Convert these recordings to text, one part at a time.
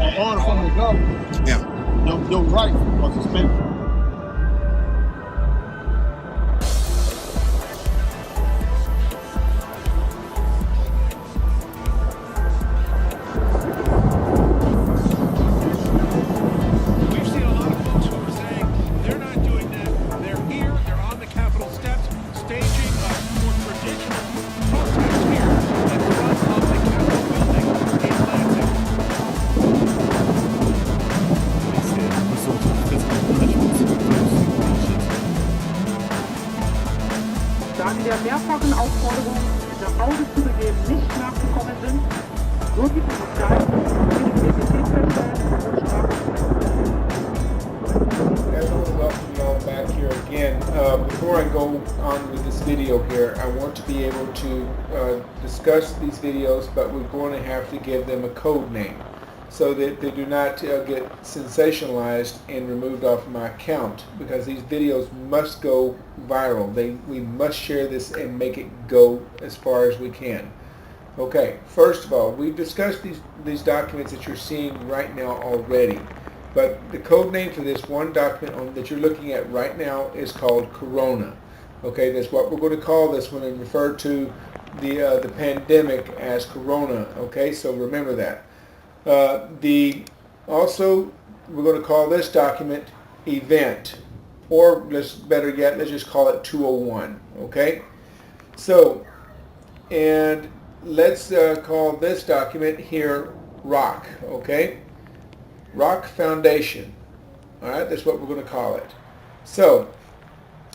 in order for them to go, Yeah. your rights are suspended. We've seen a lot of folks who are saying they're not doing that. They're here. They're on the Capitol steps, staging a more traditional protest here in front of the Capitol building in Lansing. It's the sort of physical punishments for those who breach it. Da Sie der mehrfachen Aufforderung, nach Hause zu begeben, nicht nachgekommen sind, wird die Polizei Identität feststellen und Strafen. Everyone, welcome you all back here again. Before I go on with this video here, I want to be able to discuss these videos, but we're going to have to give them a code name so that they do not get sensationalized and removed off my account, because these videos must go viral. We must share this and make it go as far as we can. Okay, first of all, we've discussed these documents that you're seeing right now already. But the code name for this one document that you're looking at right now is called Corona. Okay, that's what we're going to call this one, and refer to the pandemic as Corona. Okay, so remember that. Also, we're going to call this document Event, or better yet, let's just call it 201. Okay, so, and let's call this document here Rock. Okay. Rock Foundation. All right, that's what we're going to call it. So,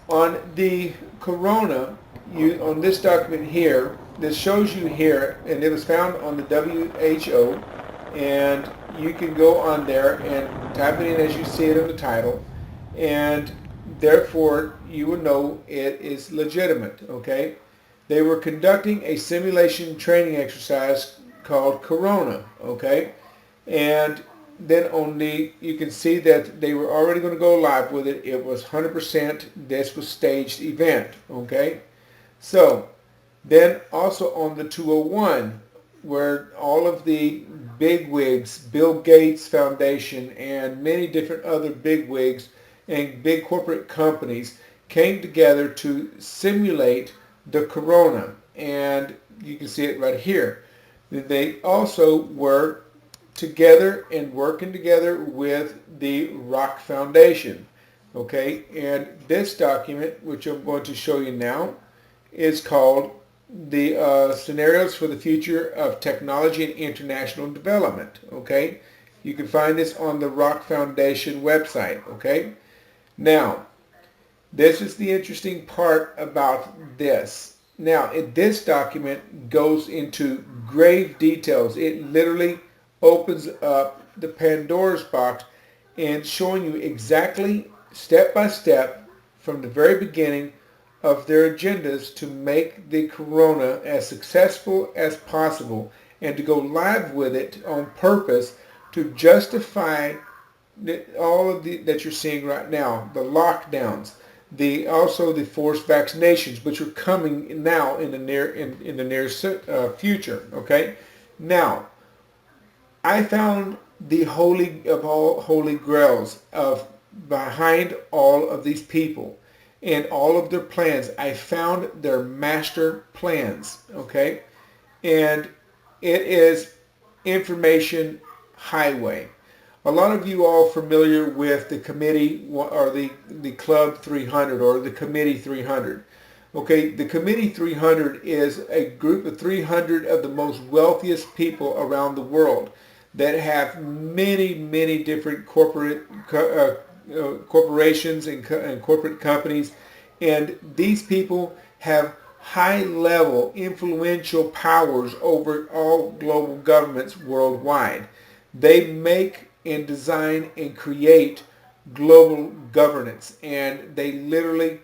on the Corona, on this document here, this shows you here, and it was found on the WHO, and you can go on there and type it in as you see it in the title, and therefore you will know it is legitimate. Okay, they were conducting a simulation training exercise called Corona. Okay, and then you can see that they were already going to go live with it. It was 100%, this was staged event, okay? So, then also on the 201, where all of the bigwigs, Bill Gates Foundation and many different other bigwigs and big corporate companies came together to simulate the Corona. And you can see it right here. They also were together and working together with the Rock Foundation. Okay, and this document, which I'm going to show you now, is called the Scenarios for the Future of Technology and International Development. Okay, you can find this on the Rock Foundation website. Okay, now this is the interesting part about this. Now, this document goes into grave details. It literally opens up the Pandora's box and showing you exactly step by step from the very beginning of their agendas to make the Corona as successful as possible and to go live with it on purpose to justify all of that you're seeing right now, the lockdowns, also the forced vaccinations, which are coming now in the near future. Okay, now I found the holy of all holy grails of behind all of these people and all of their plans. I found their master plans, okay? And it is information highway. A lot of you all familiar with the committee or the Club 300 or the Committee 300. Okay, the Committee 300 is a group of 300 of the most wealthiest people around the world that have many different corporations and corporate companies, and these people have high-level influential powers over all global governments worldwide. They make and design and create global governance, and they literally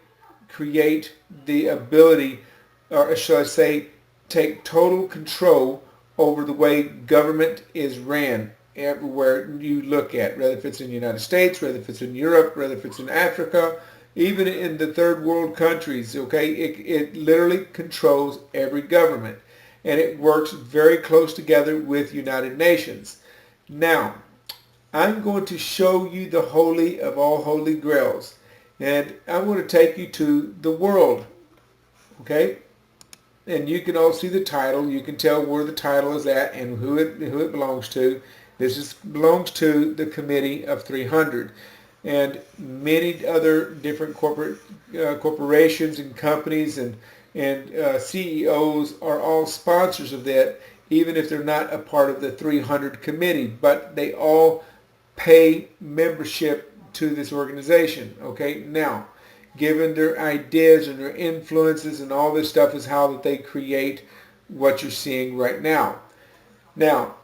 create the ability, or shall I say, take total control over the way government is ran everywhere you look at, whether if it's in the United States, whether if it's in Europe, whether if it's in Africa, even in the third world countries. Okay, it literally controls every government, and it works very close together with United Nations. Now, I'm going to show you the holy of all holy grails. And I'm going to take you to the world. Okay? And you can all see the title. You can tell where the title is at and who it belongs to. This belongs to the Committee of 300. And many other different corporations and companies and CEOs are all sponsors of that, even if they're not a part of the 300 committee, but they all pay membership to this organization. Okay, now, given their ideas and their influences and all this stuff is how that they create what you're seeing right now. Now,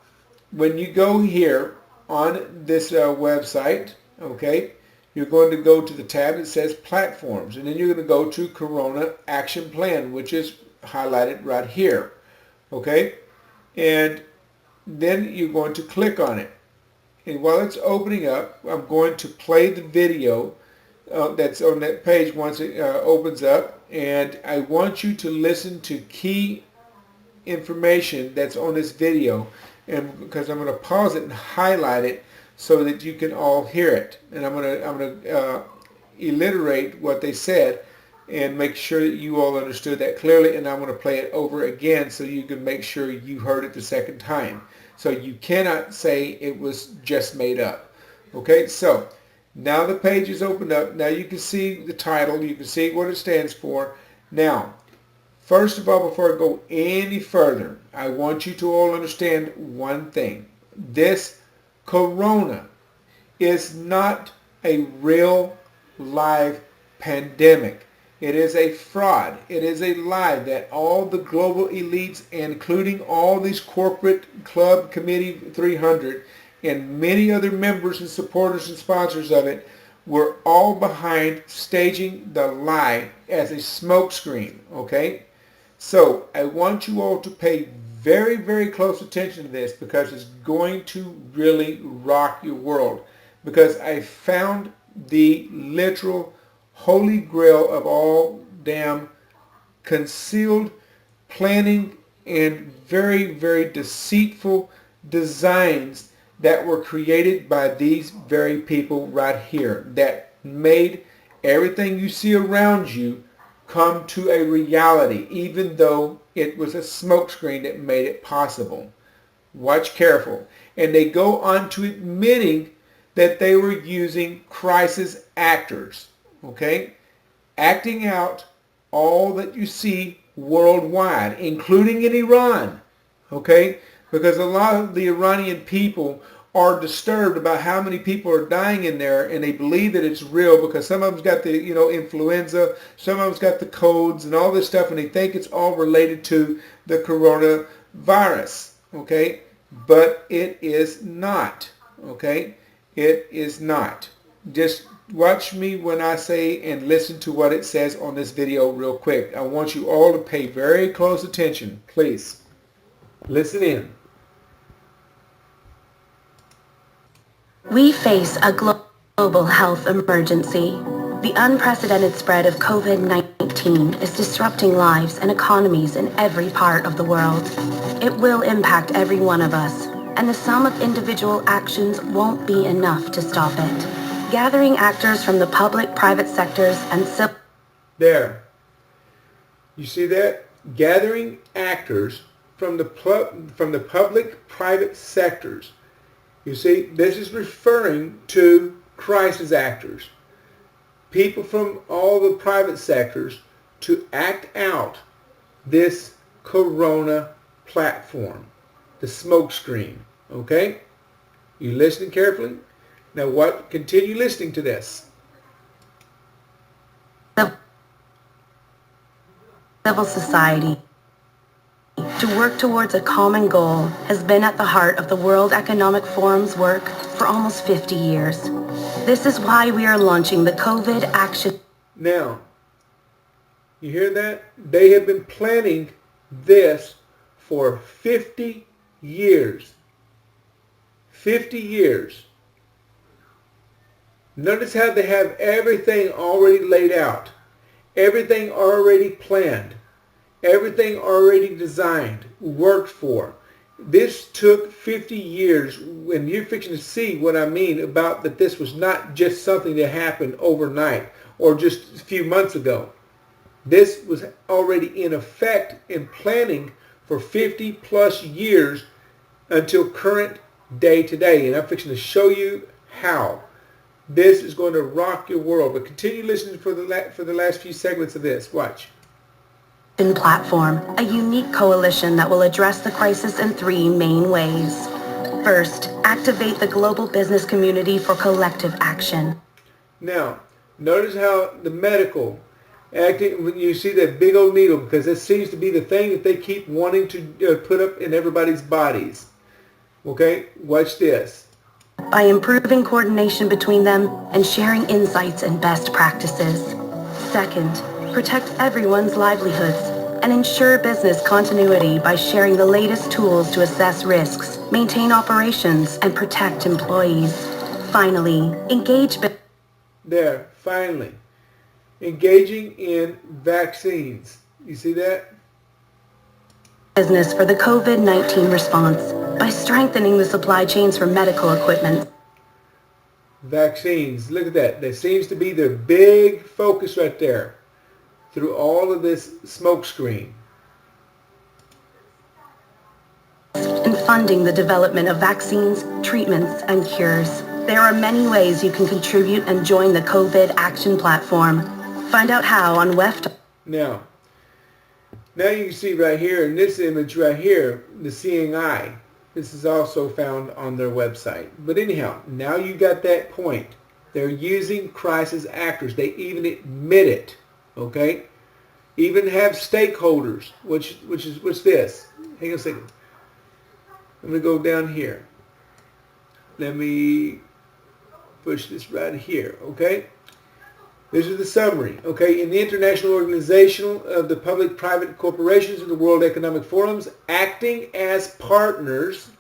when you go here on this website, okay, you're going to go to the tab that says Platforms, and then you're going to go to Corona Action Plan, which is highlighted right here, okay? And then you're going to click on it. And while it's opening up, I'm going to play the video that's on that page once it opens up, and I want you to listen to key information that's on this video, and because I'm going to pause it and highlight it so that you can all hear it, and I'm going to alliterate what they said and make sure that you all understood that clearly, and I'm going to play it over again so you can make sure you heard it the second time. So you cannot say it was just made up. Okay, so now the page is opened up. Now you can see the title, you can see what it stands for. Now, first of all, before I go any further, I want you to all understand one thing. This corona is not a real live pandemic. It is a fraud. It is a lie that all the global elites, including all these corporate club committee 300 and many other members and supporters and sponsors of it, were all behind staging the lie as a smokescreen, okay? So I want you all to pay very, very close attention to this because it's going to really rock your world, because I found the literal holy grail of all damn concealed planning and very, very deceitful designs that were created by these very people right here that made everything you see around you come to a reality, even though it was a smokescreen that made it possible. Watch careful. And they go on to admitting that they were using crisis actors, okay? Acting out all that you see worldwide, including in Iran, okay? Because a lot of the Iranian people are disturbed about how many people are dying in there, and they believe that it's real because some of them's got the, influenza, some of them's got the codes and all this stuff, and they think it's all related to the coronavirus, okay? But it is not, okay? It is not. Just watch me when I say and listen to what it says on this video real quick. I want you all to pay very close attention, please. Listen in. We face a global health emergency. The unprecedented spread of COVID-19 is disrupting lives and economies in every part of the world. It will impact every one of us, and the sum of individual actions won't be enough to stop it. Gathering actors from the public, private sectors, and civil... There. You see that? Gathering actors from the public, private sectors. You see, this is referring to crisis actors. People from all the private sectors to act out this corona platform, the smokescreen, okay? You listening carefully? Now what? Continue listening to this. Civil society to work towards a common goal has been at the heart of the World Economic Forum's work for almost 50 years. This is why we are launching the COVID Action. Now, you hear that? They have been planning this for 50 years. 50 years. Notice how they have everything already laid out. Everything already planned. Everything already designed, worked for. This took 50 years, and you're fixing to see what I mean about that this was not just something that happened overnight or just a few months ago. This was already in effect and planning for 50 plus years until current day today. And I'm fixing to show you how. This is going to rock your world. But continue listening for the last few segments of this. Watch. Platform, a unique coalition that will address the crisis in three main ways. First, activate the global business community for collective action. Now, notice how the medical, acting, when you see that big old needle, because that seems to be the thing that they keep wanting to put up in everybody's bodies. Okay, watch this. By improving coordination between them and sharing insights and best practices. Second, protect everyone's livelihoods and ensure business continuity by sharing the latest tools to assess risks, maintain operations, and protect employees. Finally, engage There, finally. Engaging in vaccines. You see that? business for the COVID-19 response by strengthening the supply chains for medical equipment. Vaccines. Look at that. That seems to be their big focus right there through all of this smoke screen. And funding the development of vaccines, treatments, and cures. There are many ways you can contribute and join the COVID Action Platform. Find out how on WEF. Now you can see right here in this image right here, the seeing eye. This is also found on their website. But anyhow, now you got that point. They're using crisis actors. They even admit it. Okay? Even have stakeholders, which is, what's this? Hang on a second. I'm going to go down here. Let me push this right here. Okay? This is the summary, okay? In the International Organization of the Public-Private Corporations of the World Economic Forums, acting as partners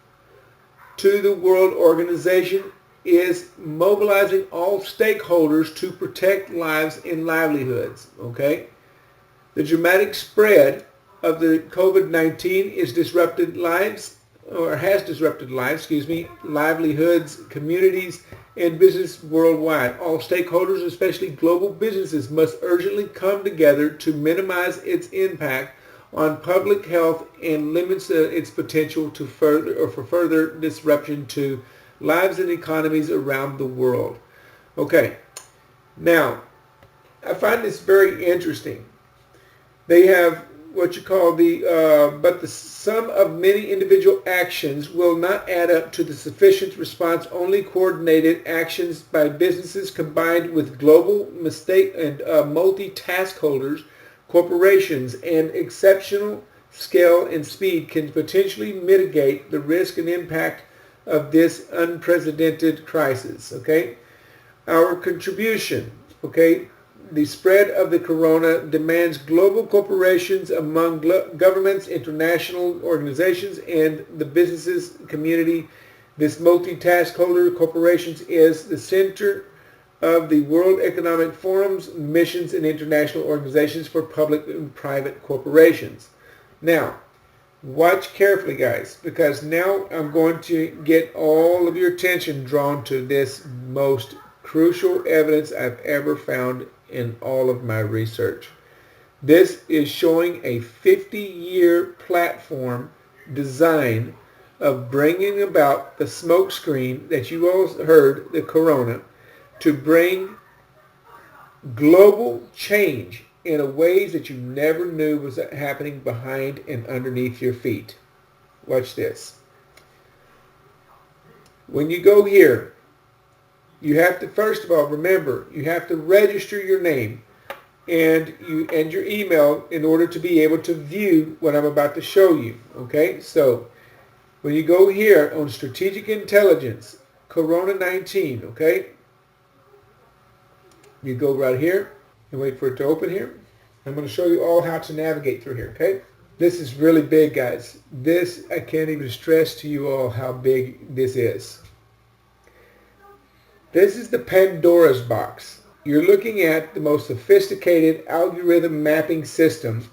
to the World Organization is mobilizing all stakeholders to protect lives and livelihoods, okay? The dramatic spread of the COVID-19 is disrupted lives, or has disrupted lives, livelihoods, communities, and business worldwide. All stakeholders, especially global businesses, must urgently come together to minimize its impact on public health and limits its potential to further disruption to lives and economies around the world. Okay, now I find this very interesting. They have what you call but the sum of many individual actions will not add up to the sufficient response. Only coordinated actions by businesses combined with global multitask holders, corporations, and exceptional scale and speed can potentially mitigate the risk and impact of this unprecedented crisis. Okay, our contribution. Okay. The spread of the corona demands global corporations among governments, international organizations, and the businesses community. This multitask holder corporations is the center of the World Economic Forum's missions and international organizations for public and private corporations. Now, watch carefully, guys, because now I'm going to get all of your attention drawn to this most crucial evidence I've ever found in all of my research. This is showing a 50-year platform design of bringing about the smoke screen that you all heard, the corona, to bring global change in a ways that you never knew was happening behind and underneath your feet. Watch this. When you go here, you have to, first of all, remember, you have to register your name and your email in order to be able to view what I'm about to show you. Okay, so when you go here on Strategic Intelligence, Corona 19, okay, you go right here and wait for it to open here. I'm going to show you all how to navigate through here, okay? This is really big, guys. This, I can't even stress to you all how big this is. This is the Pandora's box. You're looking at the most sophisticated algorithm mapping system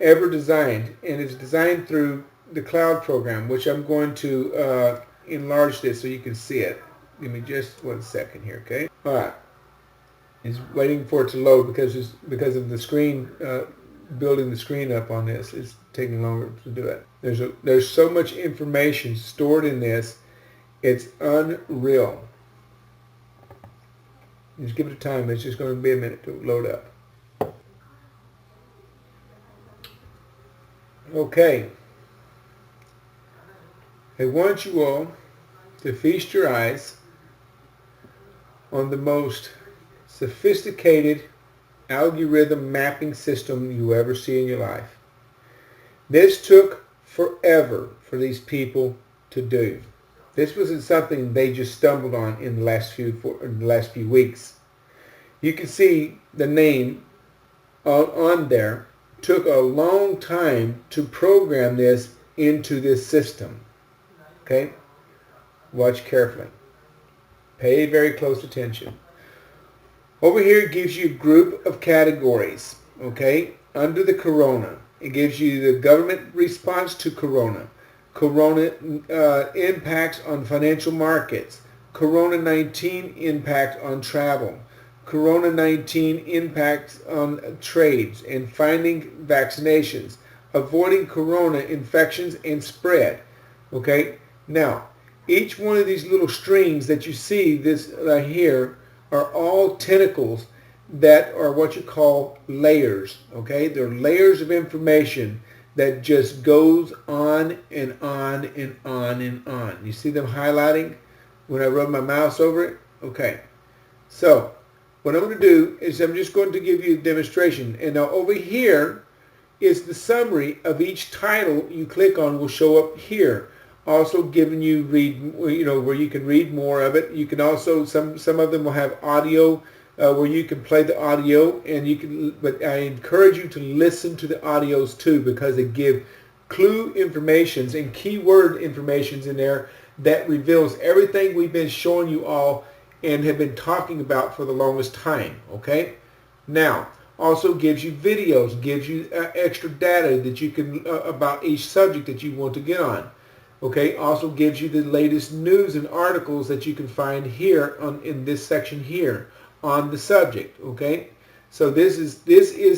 ever designed, and it's designed through the cloud program, which I'm going to enlarge this so you can see it. Give me just 1 second here, okay? All right. It's waiting for it to load because of the screen, building the screen up on this. It's taking longer to do it. There's so much information stored in this. It's unreal. Just give it a time. It's just going to be a minute to load up. Okay. I want you all to feast your eyes on the most sophisticated algorithm mapping system you ever see in your life. This took forever for these people to do. This wasn't something they just stumbled on in the last few weeks. You can see the name on there. Took a long time to program this into this system. Okay? Watch carefully. Pay very close attention. Over here it gives you a group of categories. Okay? Under the corona. It gives you the government response to corona. Corona impacts on financial markets. Corona-19 impact on travel. Corona-19 impacts on trades and finding vaccinations. Avoiding corona infections and spread. Okay? Now, each one of these little strings that you see this here are all tentacles that are what you call layers. Okay? They're layers of information that just goes on and on and on and on. You see them highlighting when I rub my mouse over it? Okay. So, what I'm going to do is I'm just going to give you a demonstration. And now over here is the summary of each title you click on will show up here. Also giving you where you can read more of it. You can also, some of them will have audio where you can play the audio, and you can, but I encourage you to listen to the audios too, because they give clue informations and keyword informations in there that reveals everything we've been showing you all and have been talking about for the longest time. Okay? Now, also gives you videos, gives you extra data that you can about each subject that you want to get on. Okay? Also gives you the latest news and articles that you can find here in this section here on the subject. Okay? So this is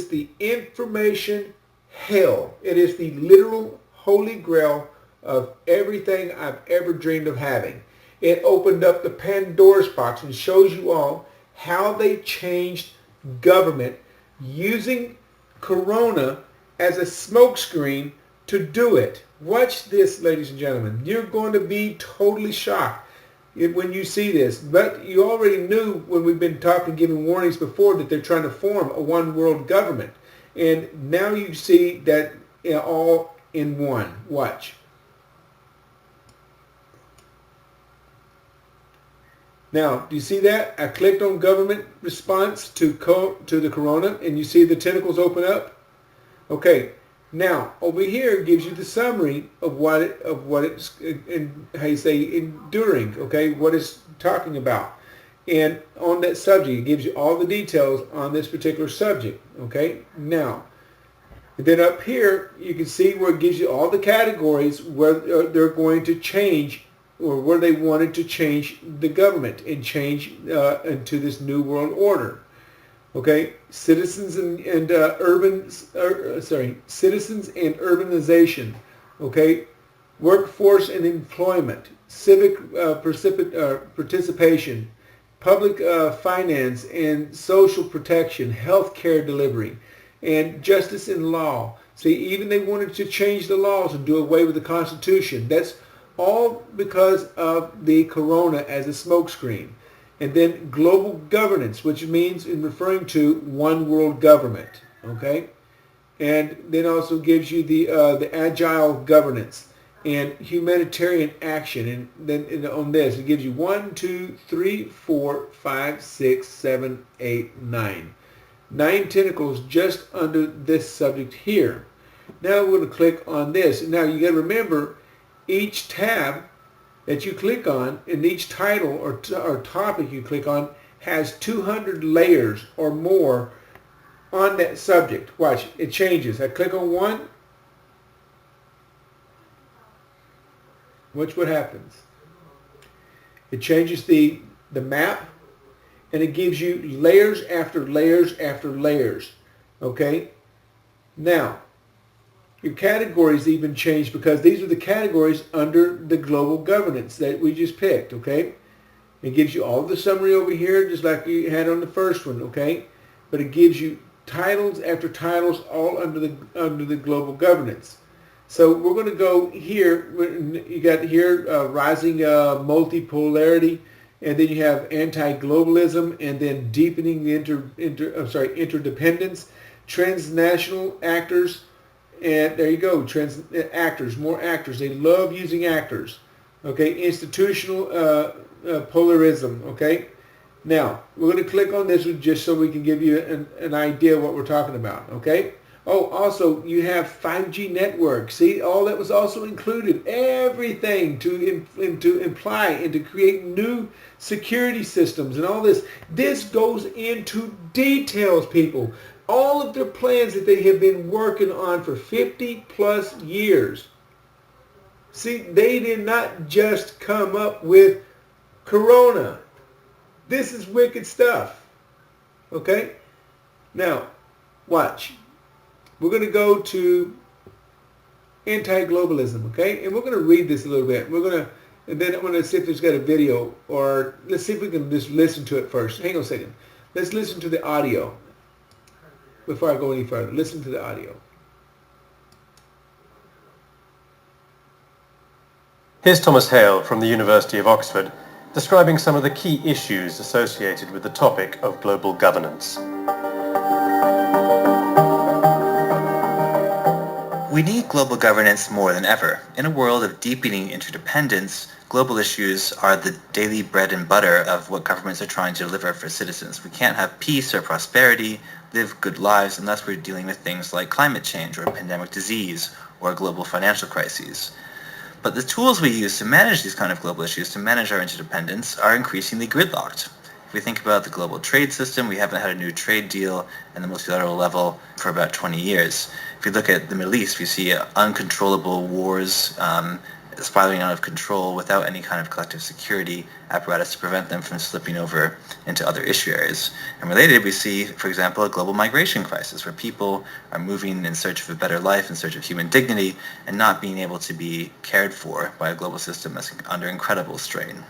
the information hell. It is the literal holy grail of everything I've ever dreamed of having. It opened up the Pandora's box and shows you all how they changed government using corona as a smokescreen to do it. Watch this, ladies and gentlemen. You're going to be totally shocked when you see this. But you already knew when we've been talking, giving warnings before, that they're trying to form a one world government. And now you see that all in one. Watch. Now, do you see that? I clicked on government response to the corona, and you see the tentacles open up. Okay. Now, over here it gives you the summary of what it's how you say enduring. Okay, what it's talking about, and on that subject it gives you all the details on this particular subject. Okay. Now, and then up here you can see where it gives you all the categories where they're going to change, or where they wanted to change the government and change into this new world order. Okay, citizens and citizens and urbanization. Okay, workforce and employment, civic participation, public finance and social protection, health care delivery, and justice and law. See, even they wanted to change the laws and do away with the Constitution. That's all because of the corona as a smokescreen. And then global governance, which means in referring to one world government. Okay? And then also gives you the agile governance and humanitarian action. And then on this, it gives you 1, 2, 3, 4, 5, 6, 7, 8, 9. 9 tentacles just under this subject here. Now we're going to click on this. Now you got to remember, each tab that you click on, and each title or topic you click on has 200 layers or more on that subject. Watch, it changes. I click on one, Watch what happens. It changes the map, and it gives you layers after layers after layers. Okay? Now, your categories even change because these are the categories under the global governance that we just picked. Okay? It gives you all the summary over here, just like you had on the first one. Okay? But it gives you titles after titles all under the global governance. So we're going to go here. You got here rising multipolarity, and then you have anti-globalism, and then deepening the interdependence, transnational actors, and there you go, actors, more actors. They love using actors. Okay, institutional polarism. Okay. Now, we're going to click on this one just so we can give you an idea of what we're talking about, okay? Oh, also, you have 5G network. See, all that was also included. Everything to imply and to create new security systems and all this. This goes into details, people. All of their plans that they have been working on for 50 plus years. See, they did not just come up with Corona. This is wicked stuff. Okay? Now, watch. We're going to go to anti-globalism, okay? And we're going to read this a little bit. And then I'm going to see if there's got a video, or let's see if we can just listen to it first. Hang on a second. Let's listen to the audio before I go any further. Listen to the audio. Here's Thomas Hale from the University of Oxford, describing some of the key issues associated with the topic of global governance. We need global governance more than ever. In a world of deepening interdependence, global issues are the daily bread and butter of what governments are trying to deliver for citizens. We can't have peace or prosperity, live good lives, unless we're dealing with things like climate change or pandemic disease or global financial crises. But the tools we use to manage these kind of global issues, to manage our interdependence, are increasingly gridlocked. If we think about the global trade system, we haven't had a new trade deal at the multilateral level for about 20 years. If we look at the Middle East, we see uncontrollable wars spiraling out of control without any kind of collective security apparatus to prevent them from slipping over into other issue areas. And related, we see, for example, a global migration crisis where people are moving in search of a better life, in search of human dignity, and not being able to be cared for by a global system that's under incredible strain.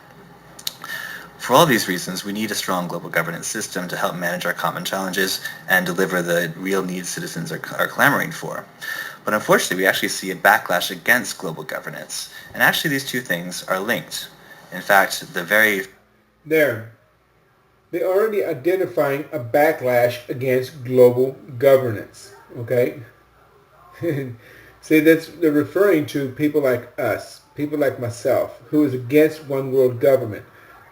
For all these reasons, we need a strong global governance system to help manage our common challenges and deliver the real needs citizens are clamoring for. But unfortunately, we actually see a backlash against global governance. And actually, these two things are linked. In fact, They're already identifying a backlash against global governance, okay? See, they're referring to people like us, people like myself, who is against one world government.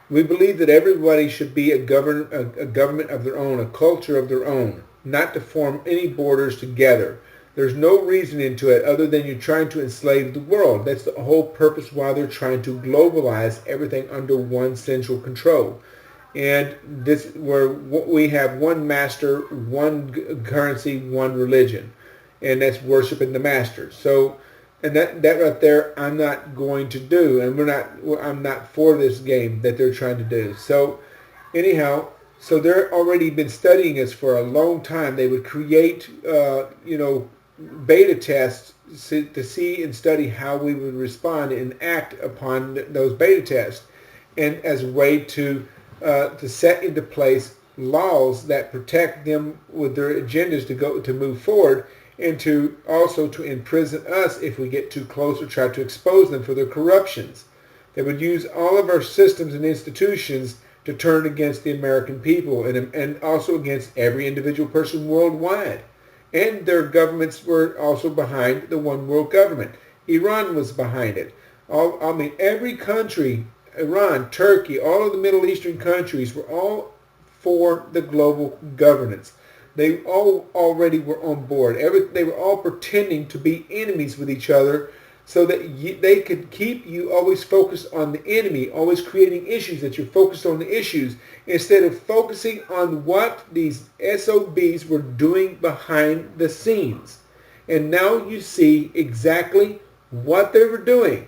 We believe that everybody should be a government of their own, a culture of their own, not to form any borders together. There's no reason into it other than you're trying to enslave the world. That's the whole purpose why they're trying to globalize everything under one central control. And this, where we have one master, one currency, one religion, and that's worshiping the master. So, and that right there, I'm not going to do, and I'm not for this game that they're trying to do. So, anyhow, so they're already been studying us for a long time. They would create, beta tests to see and study how we would respond and act upon those beta tests, and as a way to set into place laws that protect them with their agendas to move forward, and to also to imprison us if we get too close or try to expose them for their corruptions. They would use all of our systems and institutions to turn against the American people and also against every individual person worldwide. And their governments were also behind the one world government. Iran was behind it. Every country, Iran, Turkey, all of the Middle Eastern countries were all for the global governance. They all already were on board. They were all pretending to be enemies with each other so that they could keep you always focused on the enemy, always creating issues, that you're focused on the issues instead of focusing on what these SOBs were doing behind the scenes. And now you see exactly what they were doing.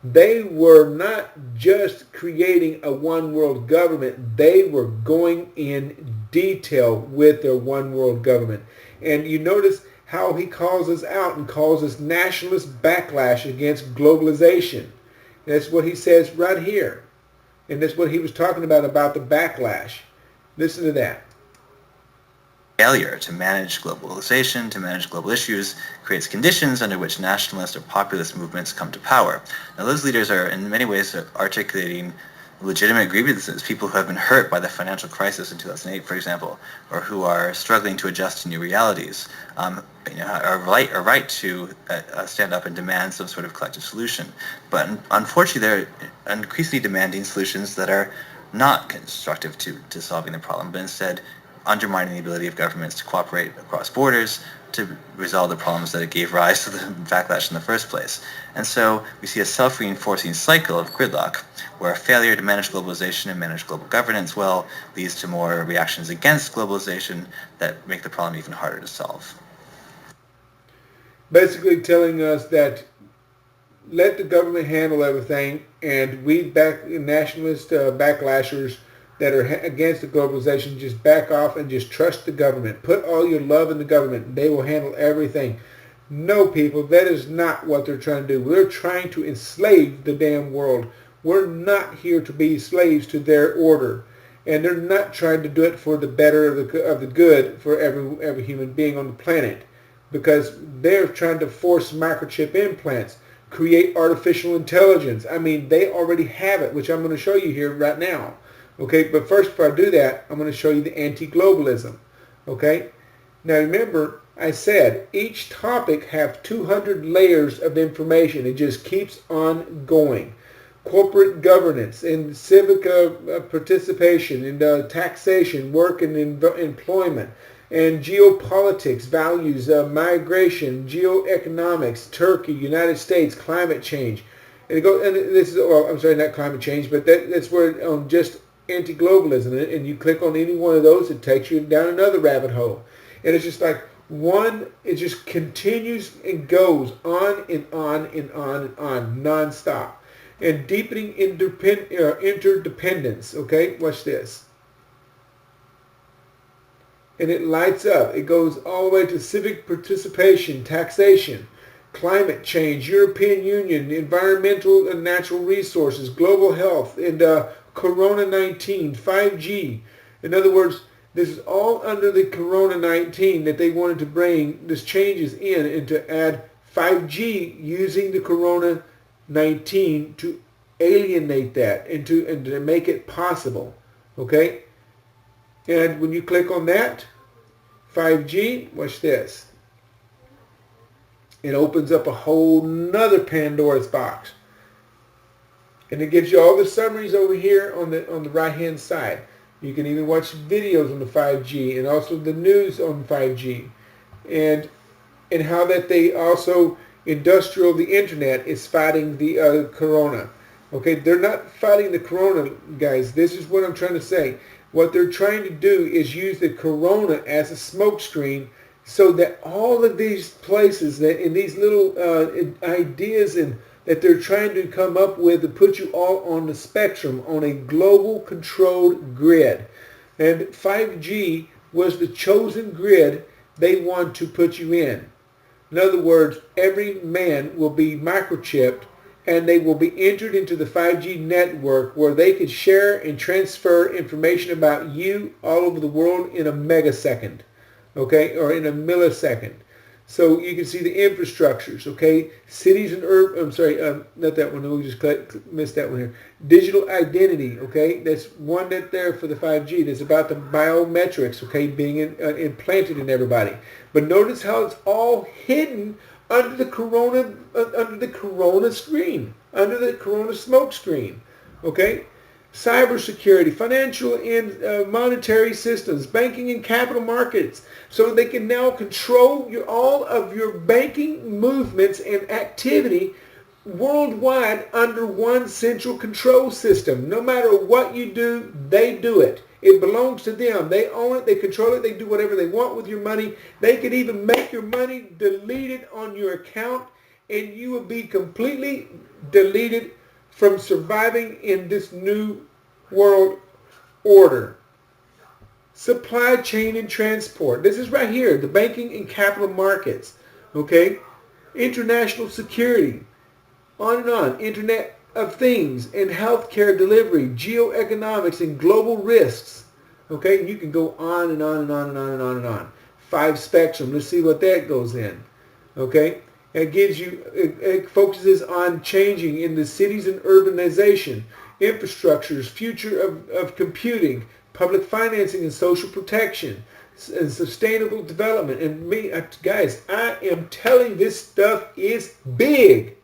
They were not just creating a one world government, they were going in detail with their one world government. And you notice how he calls us out and calls us nationalist backlash against globalization. That's what he says right here. And that's what he was talking about the backlash. Listen to that. Failure to manage globalization, to manage global issues, creates conditions under which nationalist or populist movements come to power. Now those leaders are in many ways articulating legitimate grievances, people who have been hurt by the financial crisis in 2008, for example, or who are struggling to adjust to new realities, are right to stand up and demand some sort of collective solution. But unfortunately, they're increasingly demanding solutions that are not constructive to solving the problem, but instead undermining the ability of governments to cooperate across borders to resolve the problems that it gave rise to the backlash in the first place. And so we see a self-reinforcing cycle of gridlock, where a failure to manage globalization and manage global governance well leads to more reactions against globalization that make the problem even harder to solve. Basically telling us that let the government handle everything, and we nationalist backlashers that are against the globalization, just back off and just trust the government. Put all your love in the government. They will handle everything. No, people, that is not what they're trying to do. We're trying to enslave the damn world. We're not here to be slaves to their order. And they're not trying to do it for the better of the good for every human being on the planet, because they're trying to force microchip implants, create artificial intelligence. I mean, they already have it, which I'm going to show you here right now. Okay, but first, before I do that, I'm going to show you the anti-globalism. Okay, now remember, I said each topic have 200 layers of information. It just keeps on going. Corporate governance and civic participation and taxation, work and employment, and geopolitics, values, migration, geoeconomics, Turkey, United States, climate change. And it goes, and this is, well, I'm sorry, not climate change, but that's where just anti-globalism, and you click on any one of those, it takes you down another rabbit hole. And it's just like it just continues and goes on and on and on and on, non-stop. And deepening interdependence, okay? Watch this. And it lights up. It goes all the way to civic participation, taxation, climate change, European Union, environmental and natural resources, global health, and Corona-19, 5G. In other words, this is all under the Corona-19 that they wanted to bring this changes in and to add 5G using the Corona-19 to alienate that and to make it possible. Okay? And when you click on that, 5G, watch this. It opens up a whole nother Pandora's box. And it gives you all the summaries over here on the right-hand side. You can even watch videos on the 5G and also the news on 5G. And how that they also, the internet is fighting the corona. Okay, they're not fighting the corona, guys. This is what I'm trying to say. What they're trying to do is use the corona as a smokescreen so that all of these places that in these little ideas and that they're trying to come up with to put you all on the spectrum, on a global controlled grid. And 5G was the chosen grid they want to put you in. In other words, every man will be microchipped and they will be entered into the 5G network where they could share and transfer information about you all over the world in a megasecond, okay, or in a millisecond. So you can see the infrastructures, okay? Cities and not that one. We just missed that one here. Digital identity, okay? That's one that there for the 5G. That's about the biometrics, okay, being implanted in everybody. But notice how it's all hidden under the corona screen, under the corona smoke screen, okay? Cybersecurity, financial and monetary systems, banking and capital markets, so they can now control all of your banking movements and activity worldwide under one central control system. No matter what you do, they do it. It belongs to them. They own it. They control it. They do whatever they want with your money. They could even make your money deleted on your account and you will be completely deleted from surviving in this new world order. Supply chain and transport. This is right here, the banking and capital markets. Okay? International security. On and on. Internet of Things and healthcare delivery, geoeconomics and global risks. Okay? You can go on and on and on and on and on and on. 5 spectrum. Let's see what that goes in. Okay? It gives you, it focuses on changing in the cities and urbanization, infrastructures, future of computing, public financing and social protection, and sustainable development. And guys, I am telling this stuff is big.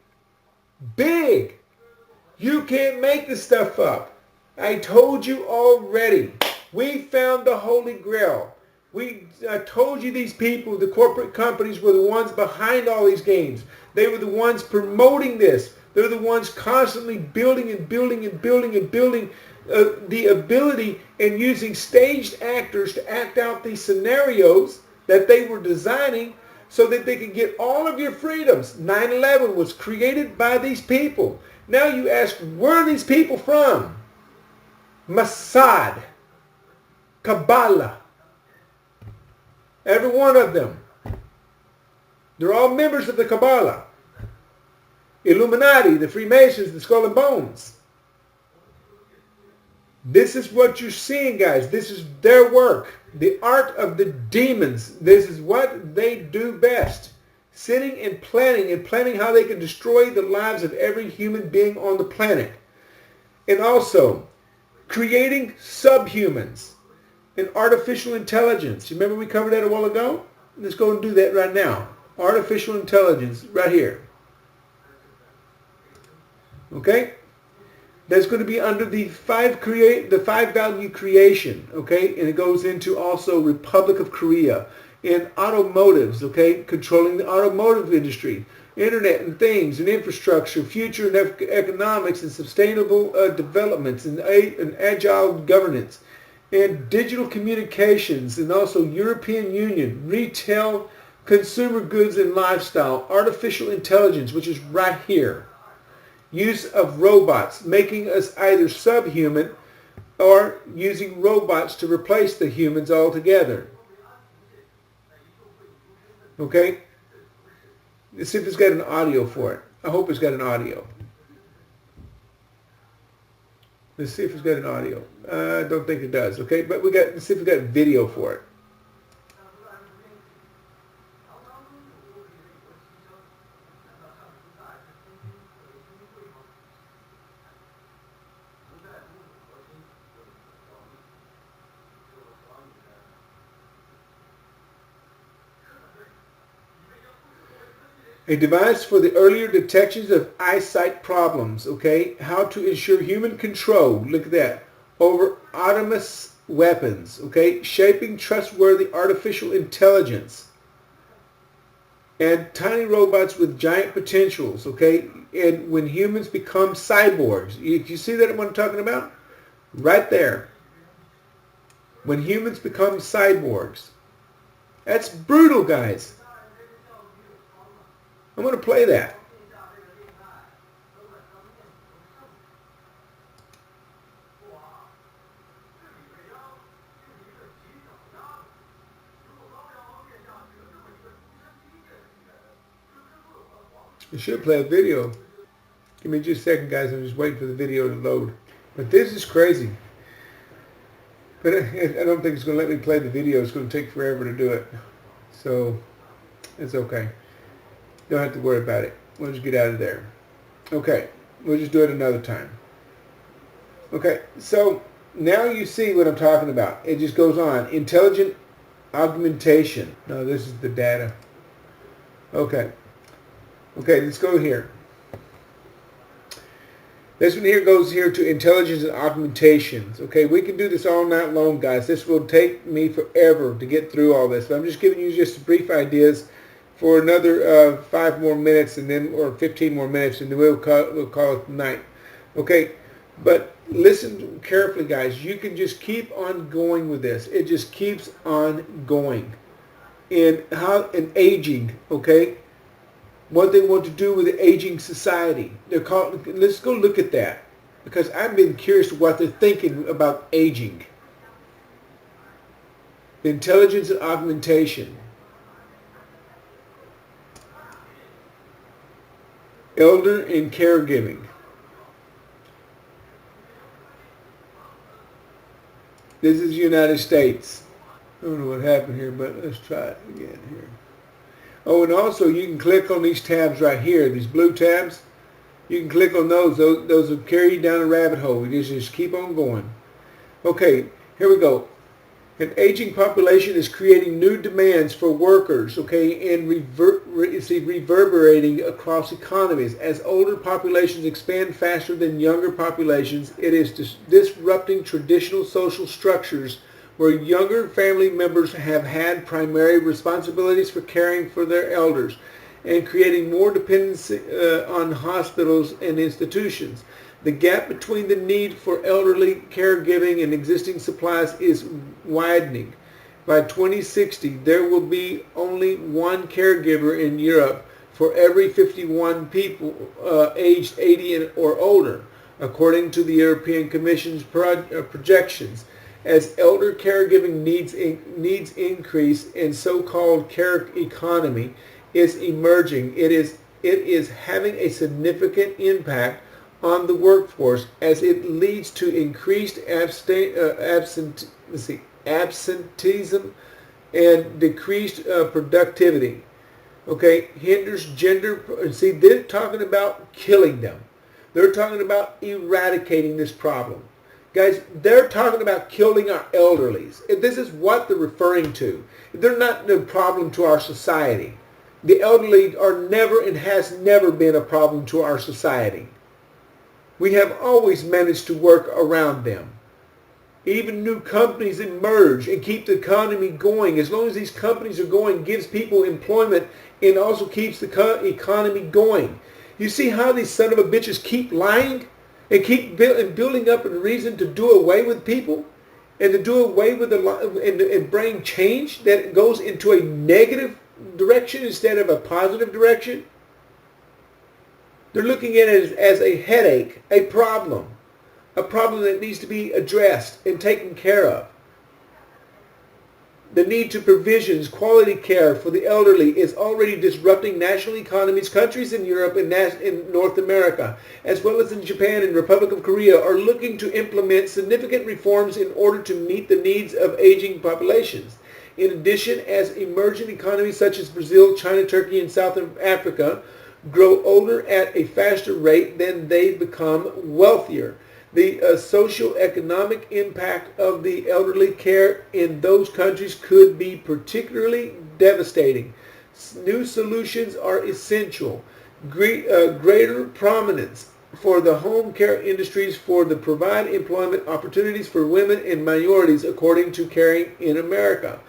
Big. You can't make this stuff up. I told you already. We found the Holy Grail. I told you these people, the corporate companies, were the ones behind all these games. They were the ones promoting this. They're the ones constantly building and building and building and building the ability and using staged actors to act out these scenarios that they were designing so that they could get all of your freedoms. 9/11 was created by these people. Now you ask, where are these people from? Mossad, Kabbalah. Every one of them. They're all members of the Kabbalah. Illuminati, the Freemasons, the Skull and Bones. This is what you're seeing, guys. This is their work. The art of the demons. This is what they do best. Sitting and planning how they can destroy the lives of every human being on the planet. And also, creating subhumans. And artificial intelligence. You remember we covered that a while ago? Let's go and do that right now. Artificial intelligence, right here. Okay? That's going to be under the five value creation. Okay? And it goes into also Republic of Korea. And automotives, okay? Controlling the automotive industry. Internet and things and infrastructure, future and economics and sustainable developments and agile governance. And digital communications, and also European Union, retail, consumer goods and lifestyle, artificial intelligence, which is right here. Use of robots, making us either subhuman or using robots to replace the humans altogether. Okay? Let's see if it's got an audio for it. I hope it's got an audio. Let's see if it's got an audio. I don't think it does. Okay, but let's see if we got video for it. A device for the earlier detections of eyesight problems, okay? How to ensure human control, look at that, over autonomous weapons, okay? Shaping trustworthy artificial intelligence. And tiny robots with giant potentials, okay? And when humans become cyborgs, you see that what I'm talking about? Right there. When humans become cyborgs. That's brutal, guys. I'm going to play that. I should play a video. Give me just a second, guys. I'm just waiting for the video to load. But this is crazy. But I don't think it's going to let me play the video. It's going to take forever to do it. So it's okay. Don't have to worry about it. We'll just get out of there. Okay. We'll just do it another time. Okay. So now you see what I'm talking about. It just goes on. Intelligent augmentation. No, this is the data. Okay. Okay, let's go here. This one here goes here to intelligence and augmentations. Okay, we can do this all night long, guys. This will take me forever to get through all this. But I'm just giving you just brief ideas for another 5 more minutes, and then or 15 more minutes, and then we'll call it night. Okay, but listen carefully, guys. You can just keep on going with this. It just keeps on going. And aging, okay? what they want to do with the aging society. Let's go look at that, because I've been curious what they're thinking about aging. Intelligence and augmentation. Elder and caregiving. This is the United States. I don't know what happened here, but let's try it again here. Oh, and also you can click on these tabs right here, these blue tabs. You can click on those. Those will carry you down a rabbit hole. You just keep on going. Okay, here we go. An aging population is creating new demands for workers, okay, and reverberating across economies. As older populations expand faster than younger populations, it is disrupting traditional social structures where younger family members have had primary responsibilities for caring for their elders and creating more dependency on hospitals and institutions. The gap between the need for elderly caregiving and existing supplies is widening. By 2060, there will be only one caregiver in Europe for every 51 people aged 80 or older, according to the European Commission's projections. As elder caregiving needs increase and so-called care economy is emerging, it is having a significant impact on the workforce as it leads to increased absenteeism and decreased productivity. Okay, hinders gender. See, they're talking about killing them. They're talking about eradicating this problem. Guys, they're talking about killing our elderlies. This is what they're referring to. They're not a problem to our society. The elderly are never and has never been a problem to our society. We have always managed to work around them. Even new companies emerge and keep the economy going. As long as these companies are going, gives people employment and also keeps the economy going. You see how these son of a bitches keep lying and keep building up a reason to do away with people and to do away with and bring change that goes into a negative direction instead of a positive direction? They're looking at it as a headache, a problem that needs to be addressed and taken care of. The need to provisions quality care for the elderly is already disrupting national economies. Countries in Europe and in North America, as well as in Japan and Republic of Korea, are looking to implement significant reforms in order to meet the needs of aging populations. In addition, as emerging economies such as Brazil, China, Turkey, and South Africa grow older at a faster rate than they become wealthier, the socio-economic impact of the elderly care in those countries could be particularly devastating. New solutions are essential. Greater prominence for the home care industries for the provide employment opportunities for women and minorities, according to Caring in America.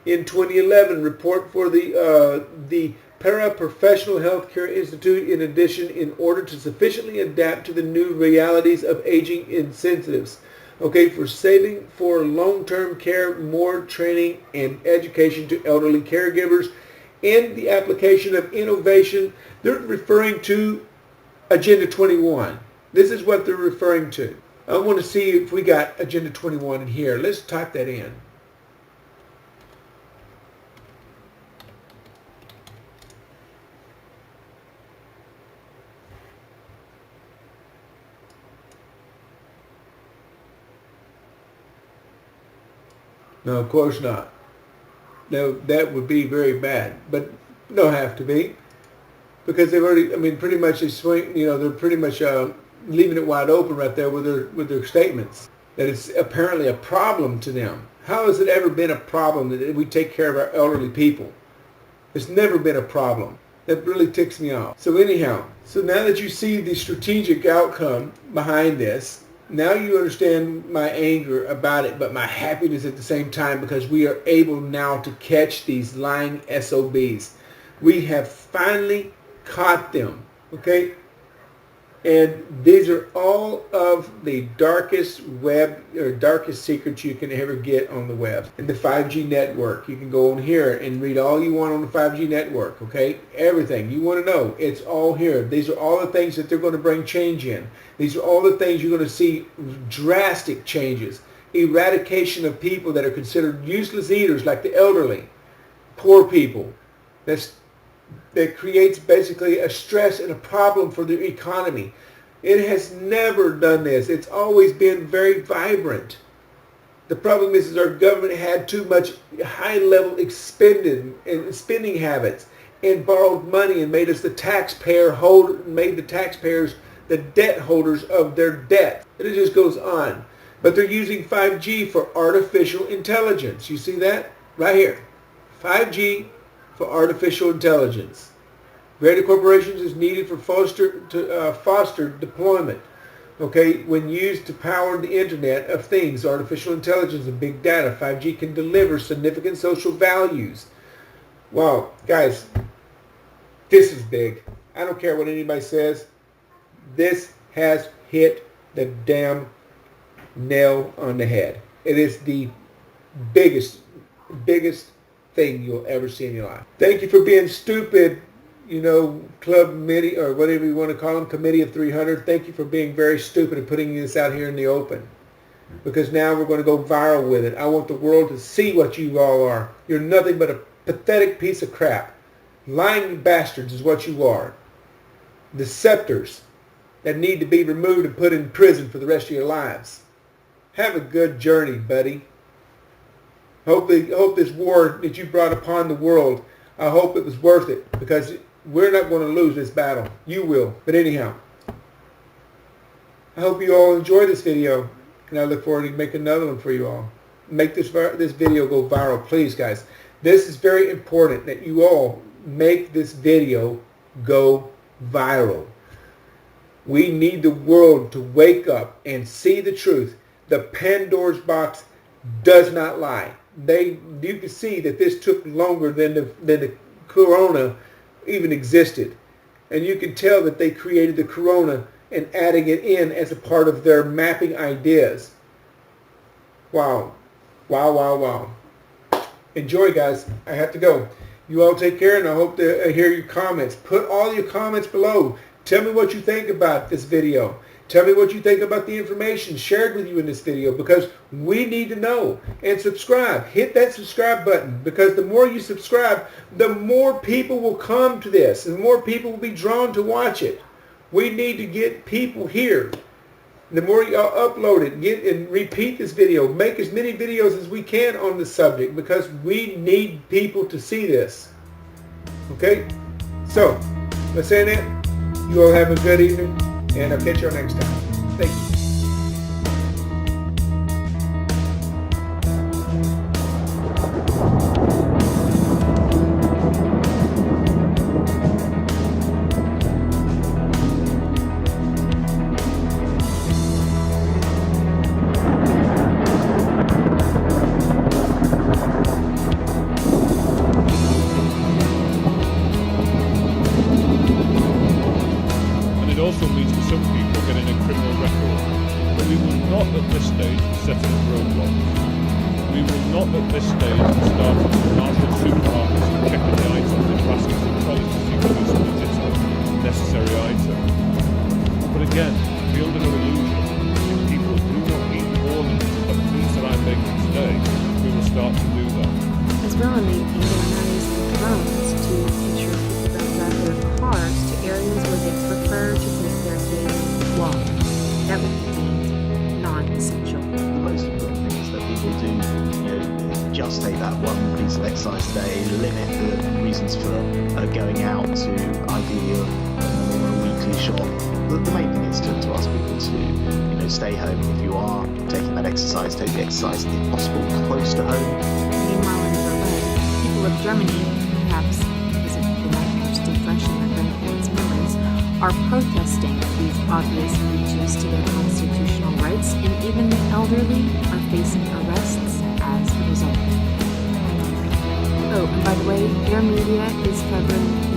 In 2011, report for the Paraprofessional Healthcare Institute, in addition, in order to sufficiently adapt to the new realities of aging incentives. Okay, for saving for long-term care, more training and education to elderly caregivers, and the application of innovation. They're referring to Agenda 21. This is what they're referring to. I want to see if we got Agenda 21 in here. Let's type that in. No, of course not. No, that would be very bad, but don't have to be, because they've already. I mean, pretty much they swing. You know, they're pretty much leaving it wide open right there with their statements that it's apparently a problem to them. How has it ever been a problem that we take care of our elderly people? It's never been a problem. That really ticks me off. So anyhow, so now that you see the strategic outcome behind this, now you understand my anger about it, but my happiness at the same time, because we are able now to catch these lying SOBs. We have finally caught them, okay? And these are all of the darkest web or darkest secrets you can ever get on the web. And the 5G network, you can go on here and read all you want on the 5G network, okay? Everything you want to know, it's all here. These are all the things that they're going to bring change in. These are all the things you're going to see drastic changes. Eradication of people that are considered useless eaters, like the elderly, poor people. That creates basically a stress and a problem for the economy. It has never done this. It's always been very vibrant. The problem is our government had too much high-level spending habits and borrowed money and made us the made the taxpayers the debt holders of their debt. And it just goes on. But they're using 5G for artificial intelligence. You see that? Right here. 5G for artificial intelligence. Greater corporations is needed for foster deployment. Okay, when used to power the Internet of Things, artificial intelligence and big data, 5G can deliver significant social values. Wow, guys, this is big. I don't care what anybody says. This has hit the damn nail on the head. It is the biggest thing you'll ever see in your life. Thank you for being stupid, club committee, or whatever you want to call them, committee of 300. Thank you for being very stupid and putting this out here in the open. Because now we're going to go viral with it. I want the world to see what you all are. You're nothing but a pathetic piece of crap. Lying bastards is what you are. Deceptors that need to be removed and put in prison for the rest of your lives. Have a good journey, buddy. Hope this war that you brought upon the world, I hope it was worth it, because we're not going to lose this battle. You will. But anyhow, I hope you all enjoy this video, and I look forward to making another one for you all. Make this video go viral, please, guys. This is very important that you all make this video go viral. We need the world to wake up and see the truth. The Pandora's box does not lie. You can see that this took longer than the corona even existed. And you can tell that they created the corona and adding it in as a part of their mapping ideas. Wow. Wow, wow, wow. Enjoy, guys. I have to go. You all take care, and I hope to hear your comments. Put all your comments below. Tell me what you think about this video. Tell me what you think about the information shared with you in this video, because we need to know. And subscribe. Hit that subscribe button, because the more you subscribe, the more people will come to this, and the more people will be drawn to watch it. We need to get people here. The more you upload it, get and repeat this video. Make as many videos as we can on the subject, because we need people to see this. Okay? So, by saying that, you all have a good evening. And I'll catch you next time. Thank you. It also means for some people getting a criminal record. But we will not at this stage be setting up roadblocks. We will not at this stage be starting to marshal supermarkets and checking the items in baskets and trolleys to see whether it's a legitimate, necessary item. But again, be under no illusion. If people do not eat more than the foods that I'm making today, we will start to do that. As well as organize drones to ensure people don't drive their cars to areas where they prefer to take their daily walk. That would be deemed non-essential. The most important thing is that people do, just take that one piece of exercise a day, limit the reasons for going out to ideally a weekly shop. The main thing is to ask people to, stay home. If you are taking that exercise, take the exercise if possible close to home. Meanwhile, in Berlin, people of Germany, perhaps because of the nightmare still fresh in their grandparents' memories, are protesting these obvious breaches to their constitutional rights, and even the elderly are facing arrests as a result. Oh, and by the way, their media is covering